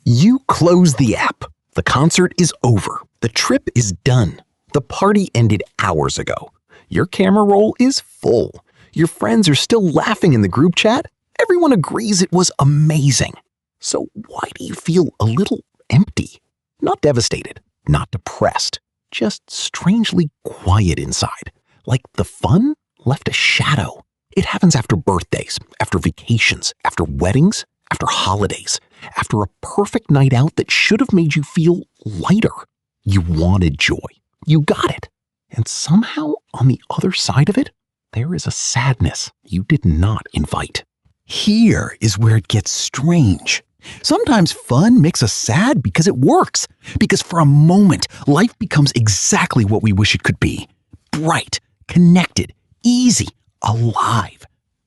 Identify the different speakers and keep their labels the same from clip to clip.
Speaker 1: You close the app. The concert is over. The trip is done. The party ended hours ago. Your camera roll is full. Your friends are still laughing in the group chat. Everyone agrees it was amazing. So why do you feel a little empty? Not devastated, not depressed, just strangely quiet inside. Like the fun left a shadow. It happens after birthdays, after vacations, after weddings, after holidays, after a perfect night out that should have made you feel lighter. You wanted joy. You got it. And somehow, on the other side of it, there is a sadness you did not invite.
Speaker 2: Here is where it gets strange. Sometimes fun makes us sad because it works. Because for a moment, life becomes exactly what we wish it could be. Bright, connected, easy, alive.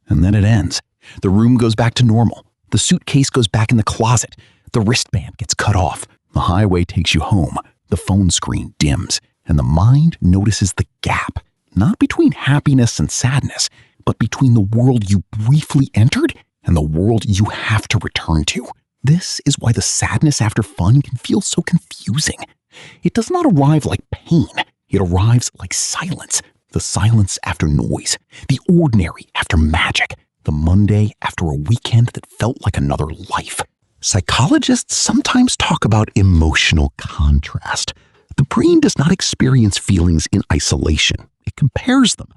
Speaker 2: And then it ends. The room goes back to normal. The suitcase goes back in the closet. The wristband gets cut off. The highway takes you home. The phone screen dims. And the mind notices the gap, not between happiness and sadness, but between the world you briefly entered and the world you have to return to. This is why the sadness after fun can feel so confusing. It does not arrive like pain. It arrives like silence. The silence after noise. The ordinary after magic. The Monday after a weekend that felt like another life. Psychologists sometimes talk about emotional contrast. The brain does not experience feelings in isolation. It compares them.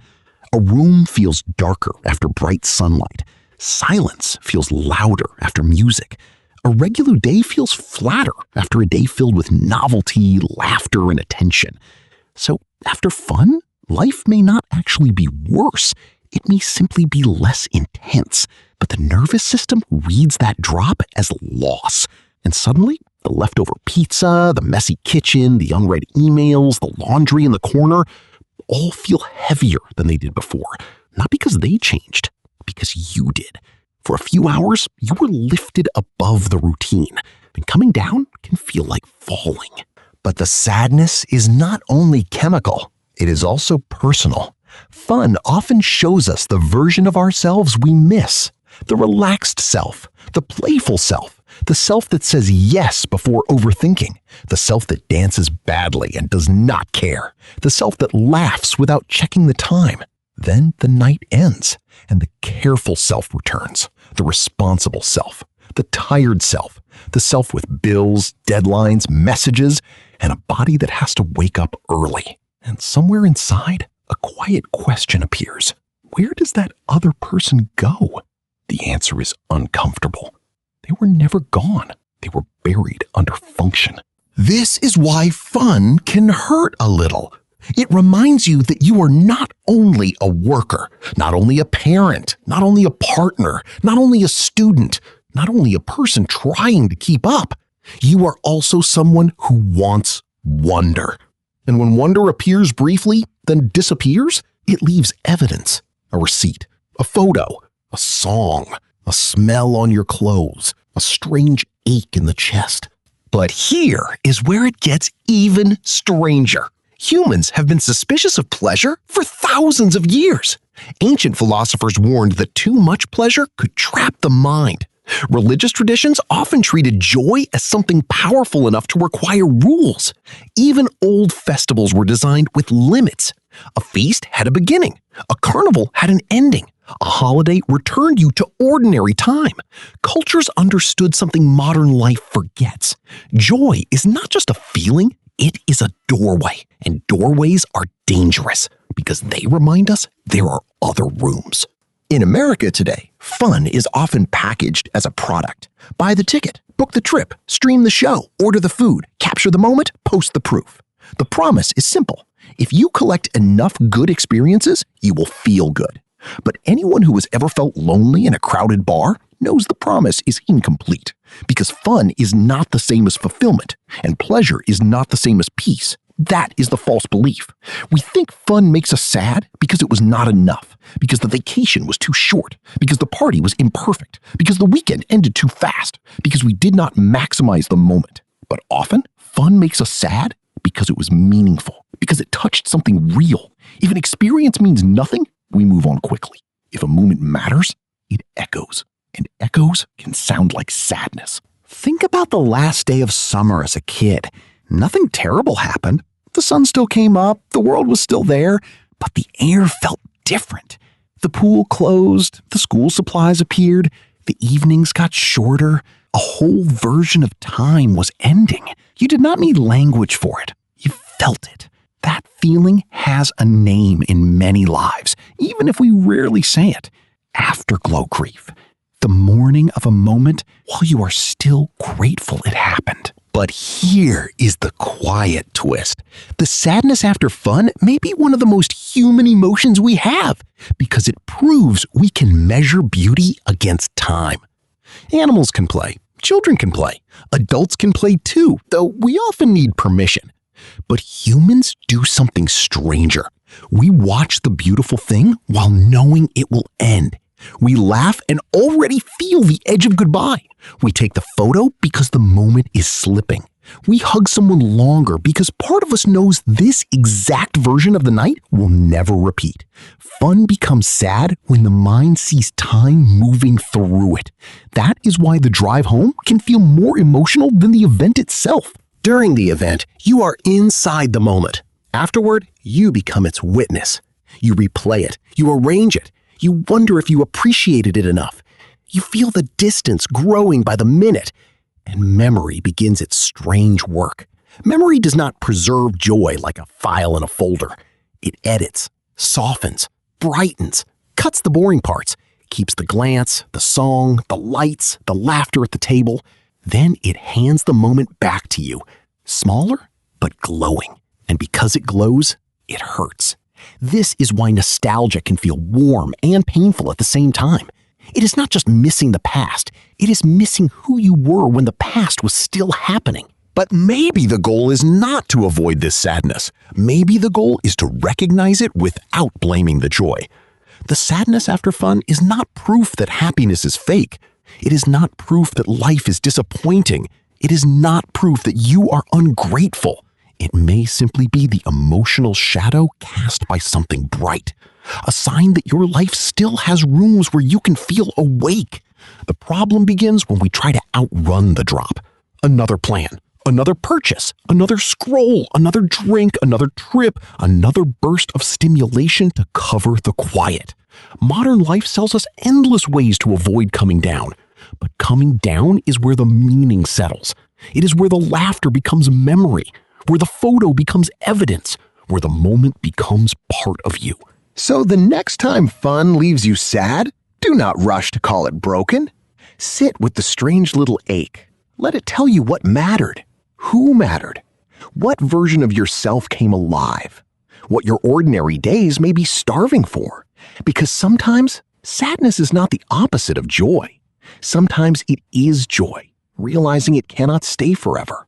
Speaker 2: A room feels darker after bright sunlight. Silence feels louder after music. A regular day feels flatter after a day filled with novelty, laughter, and attention. So after fun, life may not actually be worse. It may simply be less intense. But the nervous system reads that drop as loss. And suddenly, the leftover pizza, the messy kitchen, the unread emails, the laundry in the corner, all feel heavier than they did before. Not because they changed, because you did. For a few hours, you were lifted above the routine, and coming down can feel like falling.
Speaker 3: But the sadness is not only chemical, it is also personal. Fun often shows us the version of ourselves we miss. The relaxed self, the playful self, the self that says yes before overthinking, the self that dances badly and does not care, the self that laughs without checking the time. Then the night ends, and the careful self returns, the responsible self, the tired self, the self with bills, deadlines, messages, and a body that has to wake up early. And somewhere inside, a quiet question appears. Where does that other person go? The answer is uncomfortable. They were never gone. They were buried under function.
Speaker 2: This is why fun can hurt a little. It reminds you that you are not only a worker, not only a parent, not only a partner, not only a student, not only a person trying to keep up. You are also someone who wants wonder. And when wonder appears briefly, then disappears, it leaves evidence. A receipt, a photo, a song, a smell on your clothes, a strange ache in the chest.
Speaker 3: But here is where it gets even stranger. Humans have been suspicious of pleasure for thousands of years. Ancient philosophers warned that too much pleasure could trap the mind. Religious traditions often treated joy as something powerful enough to require rules. Even old festivals were designed with limits. A feast had a beginning. A carnival had an ending. A holiday returned you to ordinary time. Cultures understood something modern life forgets. Joy is not just a feeling, it is a doorway. And doorways are dangerous because they remind us there are other rooms.
Speaker 2: In America today, fun is often packaged as a product. Buy the ticket, book the trip, stream the show, order the food, capture the moment, post the proof. The promise is simple. If you collect enough good experiences, you will feel good. But anyone who has ever felt lonely in a crowded bar knows the promise is incomplete, because fun is not the same as fulfillment, and pleasure is not the same as peace. That is the false belief. We think fun makes us sad because it was not enough, because the vacation was too short, because the party was imperfect, because the weekend ended too fast, because we did not maximize the moment. But often, fun makes us sad because it was meaningful, because it touched something real. If an experience means nothing, we move on quickly. If a moment matters, it echoes, and echoes can sound like sadness. Think about the last day of summer as a kid. Nothing terrible happened. The sun still came up, the world was still there, but the air felt different. The pool closed, the school supplies appeared, the evenings got shorter, a whole version of time was ending. You did not need language for it. You felt it. That feeling has a name in many lives, even if we rarely say it. Afterglow grief. The mourning of a moment while you are still grateful it happened. But here is the quiet twist. The sadness after fun may be one of the most human emotions we have because it proves we can measure beauty against time. Animals can play, children can play, adults can play too, though we often need permission. But humans do something stranger. We watch the beautiful thing while knowing it will end. We laugh and already feel the edge of goodbye. We take the photo because the moment is slipping. We hug someone longer because part of us knows this exact version of the night will never repeat. Fun becomes sad when the mind sees time moving through it. That is why the drive home can feel more emotional than the event itself. During the event, you are inside the moment. Afterward, you become its witness. You replay it. You arrange it. You wonder if you appreciated it enough. You feel the distance growing by the minute, and memory begins its strange work. Memory does not preserve joy like a file in a folder. It edits, softens, brightens, cuts the boring parts, keeps the glance, the song, the lights, the laughter at the table. Then it hands the moment back to you, smaller but glowing. And because it glows, it hurts. This is why nostalgia can feel warm and painful at the same time. It is not just missing the past, it is missing who you were when the past was still happening. But maybe the goal is not to avoid this sadness. Maybe the goal is to recognize it without blaming the joy. The sadness after fun is not proof that happiness is fake. It is not proof that life is disappointing. It is not proof that you are ungrateful. It may simply be the emotional shadow cast by something bright, a sign that your life still has rooms where you can feel awake. The problem begins when we try to outrun the drop. Another plan, another purchase, another scroll, another drink, another trip, another burst of stimulation to cover the quiet. Modern life sells us endless ways to avoid coming down. But coming down is where the meaning settles. It is where the laughter becomes memory, where the photo becomes evidence, where the moment becomes part of you.
Speaker 3: So the next time fun leaves you sad, do not rush to call it broken. Sit with the strange little ache. Let it tell you what mattered, who mattered, what version of yourself came alive, what your ordinary days may be starving for. Because sometimes sadness is not the opposite of joy. Sometimes it is joy, realizing it cannot stay forever.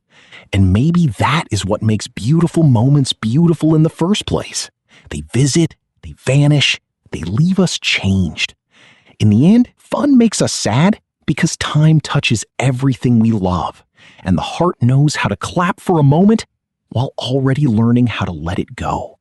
Speaker 3: And maybe that is what makes beautiful moments beautiful in the first place. They visit, they vanish, they leave us changed. In the end, fun makes us sad because time touches everything we love, and the heart knows how to clap for a moment while already learning how to let it go.